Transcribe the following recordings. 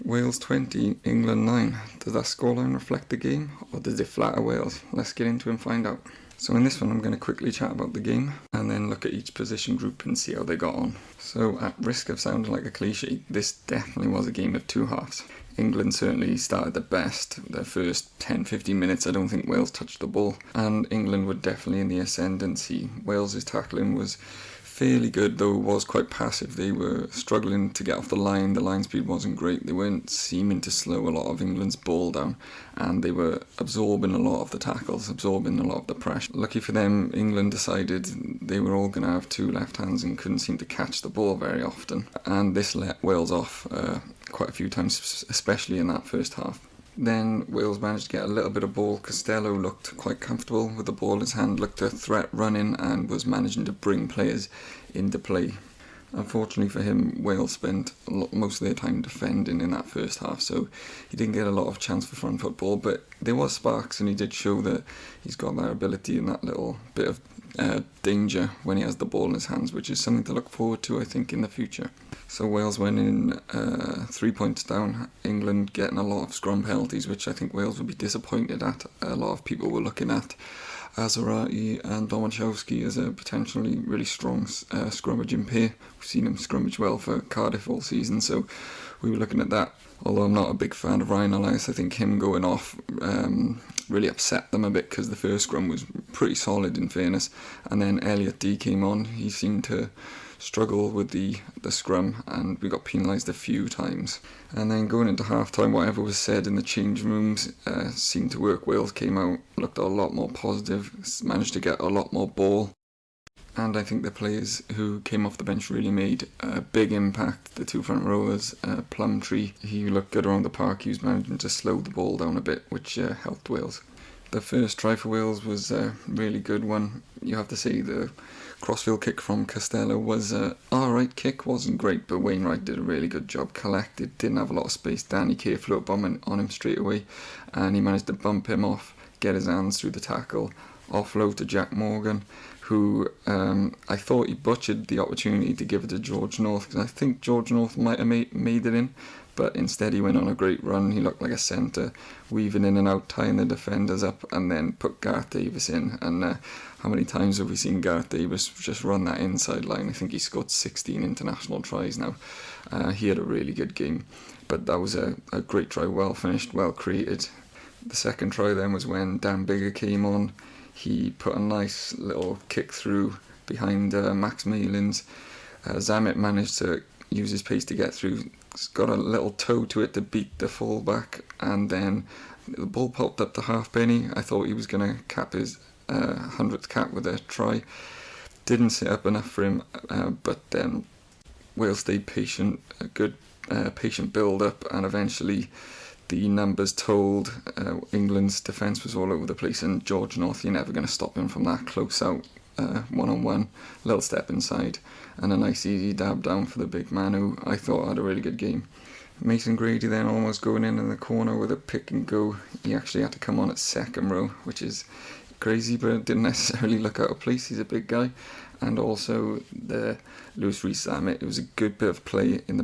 Wales 20, England 9. Does that scoreline reflect the game, or does it flatter Wales? Let's get into it and find out. So in this one I'm going to quickly chat about the game and then look at each position group and see how they got on. So at risk of sounding like a cliche, this definitely was a game of two halves. England certainly started the best. Their first 10-15 minutes I don't think Wales touched the ball, and England were definitely in the ascendancy. Wales's tackling was fairly good, though it was quite passive. They were struggling to get off the line speed wasn't great, they weren't seeming to slow a lot of England's ball down, and they were absorbing a lot of the tackles, absorbing a lot of the pressure. Lucky for them, England decided they were all going to have two left hands and couldn't seem to catch the ball very often, and this let Wales off quite a few times, especially in that first half. Then Wales managed to get a little bit of ball. Costello looked quite comfortable with the ball in his hand, looked a threat running, and was managing to bring players into play. Unfortunately for him, Wales spent most of their time defending in that first half, so he didn't get a lot of chance for front football, but there was sparks and he did show that he's got that ability and that little bit of danger when he has the ball in his hands, which is something to look forward to, I think, in the future. So Wales went in 3 points down, England getting a lot of scrum penalties, which I think Wales would be disappointed at. A lot of people were looking at Azarati and Domachowski as a potentially really strong scrummaging pair. We've seen him scrummage well for Cardiff all season, so we were looking at that. Although I'm not a big fan of Ryan Elias, I think him going off really upset them a bit, because the first scrum was pretty solid in fairness, and then Elliot Dee came on. He seemed to struggle with the scrum, and we got penalised a few times. And then going into half time, whatever was said in the change rooms seemed to work. Wales came out, looked a lot more positive, managed to get a lot more ball, and I think the players who came off the bench really made a big impact. The two front rowers, Plumtree, he looked good around the park. He was managing to slow the ball down a bit, which helped Wales. The first try for Wales was a really good one. You have to say the crossfield kick from Costello was an alright kick, wasn't great, but Wainwright did a really good job, collected, didn't have a lot of space. Danny Kaye flew up on him straight away, and he managed to bump him off, get his hands through the tackle, offload to Jack Morgan, who I thought he butchered the opportunity to give it to George North, because I think George North might have made it in, but instead he went on a great run. He looked like a centre, weaving in and out, tying the defenders up, and then put Gareth Davies in. And how many times have we seen Gareth Davies just run that inside line? I think he scored 16 international tries now. He had a really good game, but that was a great try, well finished, well created. The second try then was when Dan Biggar came on. He put a nice little kick through behind Max Malins. Zammit managed to use his pace to get through. He's got a little toe to it to beat the fullback, and then the ball popped up to Halfpenny. I thought he was going to cap his 100th cap with a try. Didn't set up enough for him, but then Wales stayed patient, a good patient build-up, and eventually the numbers told. England's defence was all over the place, and George North, you're never going to stop him from that close out one-on-one, little step inside, and a nice easy dab down for the big man, who I thought had a really good game. Mason Grady then almost going in the corner with a pick and go. He actually had to come on at second row, which is crazy, but it didn't necessarily look out of place. He's a big guy. And also the Lewis Rees-Zammit, it was a good bit of play in the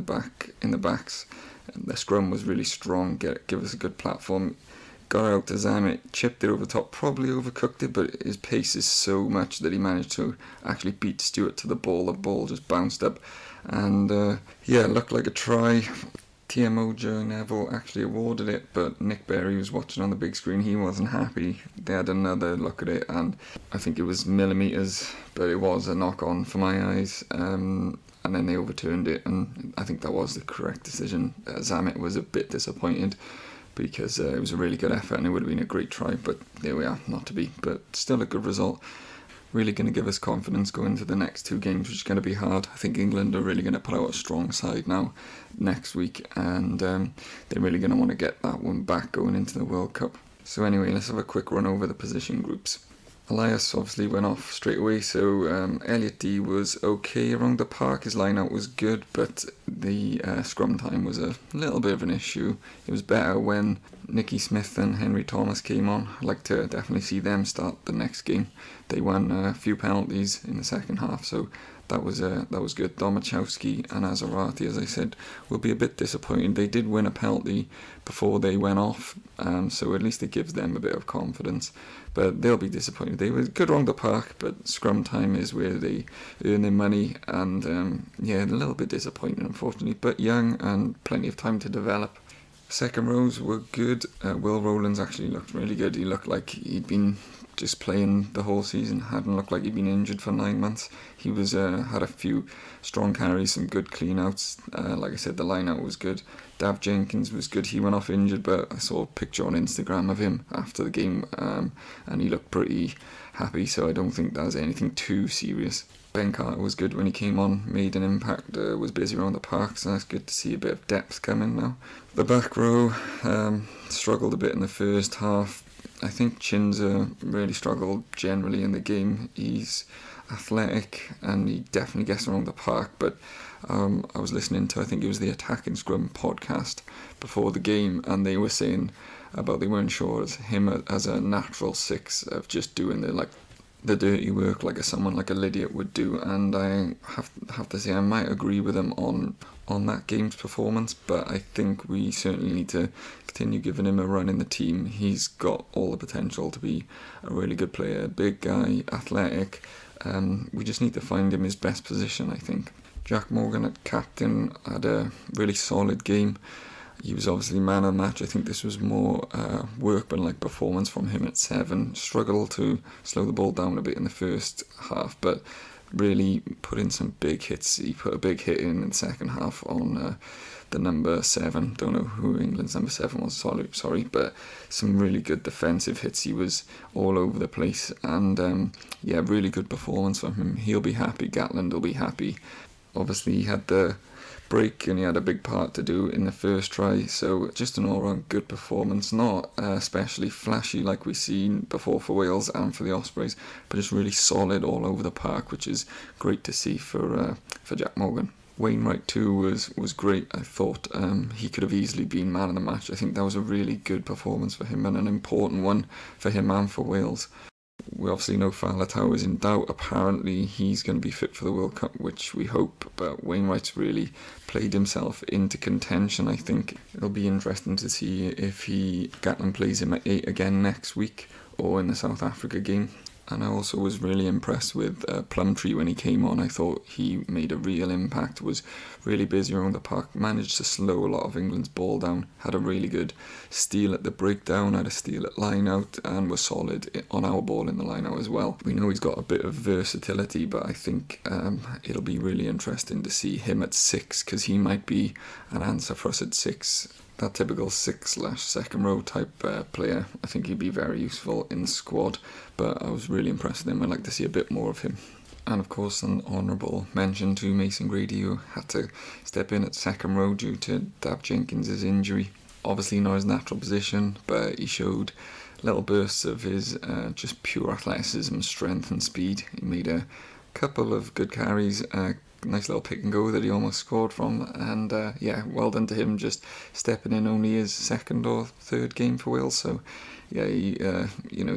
backs. The scrum was really strong, give us a good platform. Got out to Zammit, chipped it over the top, probably overcooked it, but his pace is so much that he managed to actually beat Stewart to the ball. The ball just bounced up, and looked like a try. TMO Joe Neville actually awarded it, but Nick Berry was watching on the big screen. He wasn't happy. They had another look at it, and I think it was millimetres, but it was a knock-on for my eyes. And then they overturned it, and I think that was the correct decision. Zammit was a bit disappointed, because it was a really good effort and it would have been a great try, but there we are, not to be, but still a good result. Really going to give us confidence going into the next two games, which is going to be hard. I think England are really going to put out a strong side now next week, and they're really going to want to get that one back going into the World Cup. So anyway, let's have a quick run over the position groups. Elias obviously went off straight away, so Elliot Dee was okay around the park. His line-out was good, but the scrum time was a little bit of an issue. It was better when Nicky Smith and Henry Thomas came on. I'd like to definitely see them start the next game. They won a few penalties in the second half, so that was good. Domachowski and Azarati, as I said, will be a bit disappointed. They did win a penalty before they went off, so at least it gives them a bit of confidence. But they'll be disappointed. They were good around the park, but scrum time is where they earn their money, and a little bit disappointing, unfortunately. But young and plenty of time to develop. Second rows were good. Will Rowlands actually looked really good. He looked like he'd been just playing the whole season. Hadn't looked like he'd been injured for 9 months. He was had a few strong carries, some good clean outs. Like I said, the line out was good. Dav Jenkins was good. He went off injured, but I saw a picture on Instagram of him after the game, and he looked pretty happy, so I don't think that was anything too serious. Ben Carter was good when he came on, made an impact, was busy around the park, so that's good to see a bit of depth coming now. The back row struggled a bit in the first half. I think Chinza really struggled generally in the game. He's athletic and he definitely gets around the park, but I was listening to, I think it was the Attack and Scrum podcast before the game, and they were saying about they weren't sure as him as a natural six of just doing the dirty work like someone like a Lydiate would do, and I have to say I might agree with him on that game's performance, but I think we certainly need to continue giving him a run in the team. He's got all the potential to be a really good player, big guy, athletic. We just need to find him his best position, I think. Jack Morgan at captain had a really solid game. He was obviously man of the match. I think this was more workmanlike performance from him at 7. Struggled to slow the ball down a bit in the first half, but really put in some big hits. He put a big hit in the second half on the number 7. Don't know who England's number 7 was, sorry, but some really good defensive hits. He was all over the place, and really good performance from him. He'll be happy. Gatland will be happy. Obviously, he had the break and he had a big part to do in the first try, so just an all-round good performance. Not especially flashy like we've seen before for Wales and for the Ospreys, but just really solid all over the park, which is great to see for Jack Morgan. Wainwright too was great. I thought he could have easily been man of the match. I think that was a really good performance for him and an important one for him and for Wales. We obviously know Faletau is in doubt. Apparently he's going to be fit for the World Cup, which we hope, but Wainwright's really played himself into contention. I think it'll be interesting to see if Gatland plays him at 8 again next week or in the South Africa game. And I also was really impressed with Plumtree when he came on. I thought he made a real impact, was really busy around the park, managed to slow a lot of England's ball down, had a really good steal at the breakdown, had a steal at line out, and was solid on our ball in the line out as well. We know he's got a bit of versatility, but I think it'll be really interesting to see him at 6, because he might be an answer for us at 6. That typical 6/second row type player. I think he'd be very useful in the squad, but I was really impressed with him. I'd like to see a bit more of him. And of course, an honourable mention to Mason Grady, who had to step in at second row due to Dav Jenkins' injury. Obviously not his natural position, but he showed little bursts of his just pure athleticism, strength and speed. He made a couple of good carries, nice little pick and go that he almost scored from, and well done to him, just stepping in only his second or third game for Wales, so he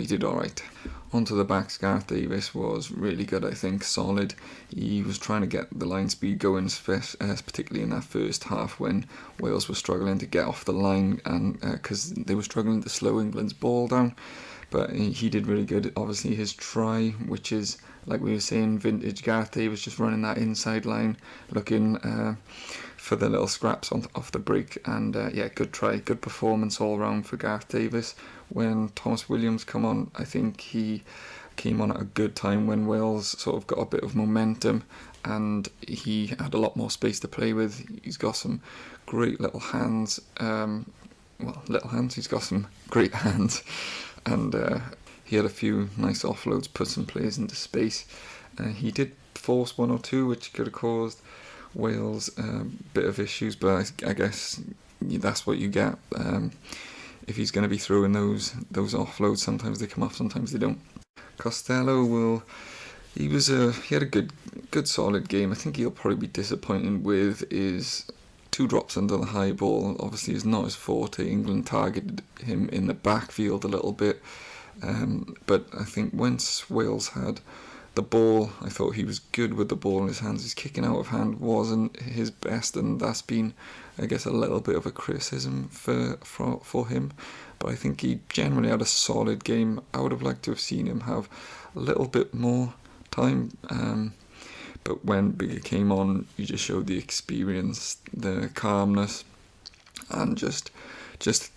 did alright. Onto the backs, Gareth Davies was really good, I think, solid. He was trying to get the line speed going, particularly in that first half when Wales were struggling to get off the line, and because they were struggling to slow England's ball down. But he did really good. Obviously his try, which is, like we were saying, vintage Gareth Davies, just running that inside line, looking for the little scraps off the break. And good try, good performance all round for Gareth Davies. When Thomas Williams come on, I think he came on at a good time when Wales sort of got a bit of momentum and he had a lot more space to play with. He's got some great little hands. He's got some great hands. And he had a few nice offloads, put some players into space. He did force 1 or 2, which could have caused Wales a bit of issues, but I guess that's what you get. If he's going to be throwing those offloads, sometimes they come off, sometimes they don't. Costello he had a good solid game. I think he'll probably be disappointed with his 2 drops under the high ball. Obviously is not his forte. England targeted him in the backfield a little bit, but I think once Wales had The ball, I thought he was good with the ball in his hands. His kicking out of hand wasn't his best, and that's been, I guess, a little bit of a criticism for him. But I think he generally had a solid game. I would have liked to have seen him have a little bit more time. But when Biggar came on, he just showed the experience, the calmness, and just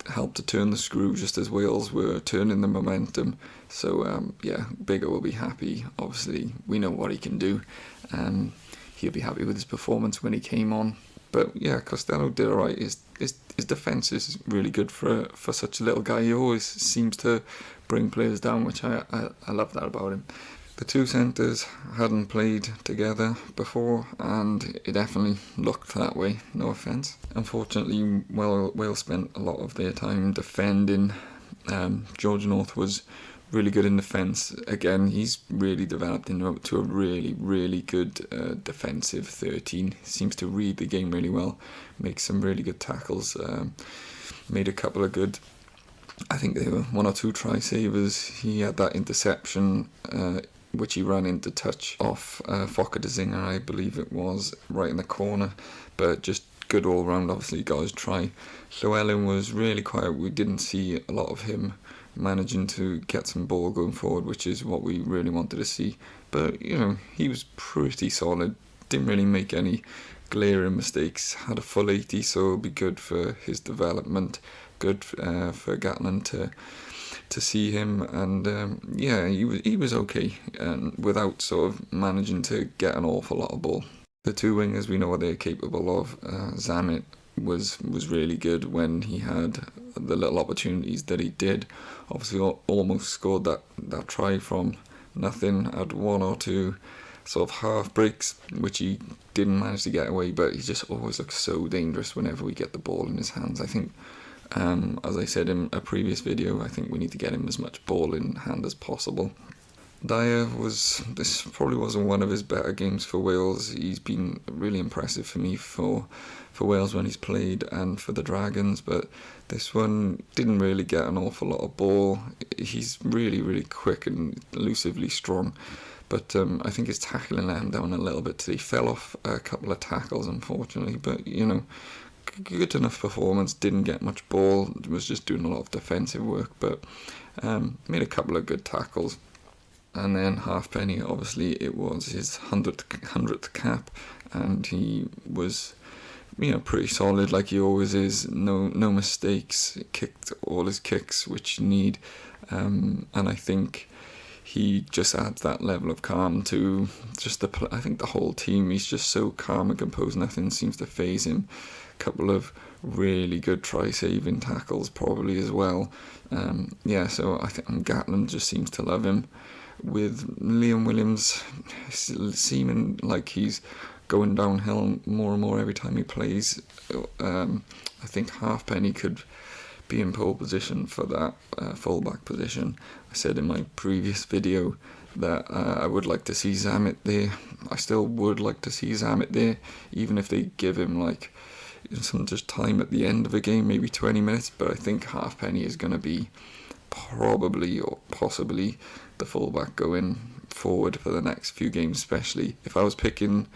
helped to turn the screw just as Wales were turning the momentum. So yeah, Biggar will be happy. Obviously, we know what he can do. He'll be happy with his performance when he came on. But yeah, Costello did alright. His defence is really good for such a little guy. He always seems to bring players down, which I love that about him. The two centres hadn't played together before, and it definitely looked that way, no offence. Unfortunately, Wales spent a lot of their time defending. George North was really good in defence. Again, he's really developed into a really, really good defensive 13. Seems to read the game really well, makes some really good tackles, made a couple of good, I think they were 1 or 2 try savers. He had that interception, which he ran into touch off Fokker de Zinger, I believe it was, right in the corner. But just good all round. Obviously he got his try. Llewellyn was really quiet. We didn't see a lot of him managing to get some ball going forward, which is what we really wanted to see. But you know, he was pretty solid. Didn't really make any glaring mistakes. Had a full 80, so it'll be good for his development. Good for Gatland to see him, and yeah, he was okay, and without sort of managing to get an awful lot of ball. The two wingers, we know what they're capable of. Zammit was really good when he had the little opportunities that he did. Obviously almost scored that try from nothing, had 1 or 2 sort of half breaks which he didn't manage to get away, but he just always looks so dangerous whenever we get the ball in his hands. I think as I said in a previous video, I think we need to get him as much ball in hand as possible. Dyer this probably wasn't one of his better games for Wales. He's been really impressive for me for Wales when he's played, and for the Dragons, but this one didn't really get an awful lot of ball. He's really, really quick and elusively strong, but I think his tackling let him down a little bit. He fell off a couple of tackles, unfortunately, but you know, good enough performance. Didn't get much ball, was just doing a lot of defensive work, but made a couple of good tackles. And then Halfpenny, obviously it was his 100th cap, and he was, you know, pretty solid like he always is. No mistakes. Kicked all his kicks which you need, and I think he just adds that level of calm to just I think the whole team. He's just so calm and composed. Nothing seems to faze him. A couple of really good try-saving tackles probably as well. Yeah, so I think Gatland just seems to love him. With Liam Williams seeming like he's going downhill more and more every time he plays, I think Halfpenny could be in pole position for that fullback position. I said in my previous video that I would like to see Zammit there. I still would like to see Zammit there, even if they give him like some just time at the end of a game, maybe 20 minutes. But I think Halfpenny is going to be probably or possibly the fullback going forward for the next few games. Especially if I was picking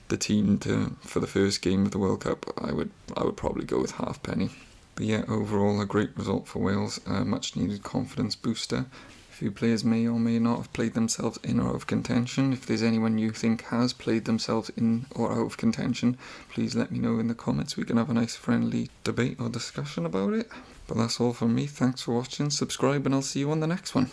the team for the first game of the World Cup, I would probably go with Halfpenny. But yeah, overall a great result for Wales, much needed confidence booster. A few players may or may not have played themselves in or out of contention. If there's anyone you think has played themselves in or out of contention, please let me know in the comments. We can have a nice friendly debate or discussion about it. But that's all from me. Thanks for watching, subscribe, and I'll see you on the next one.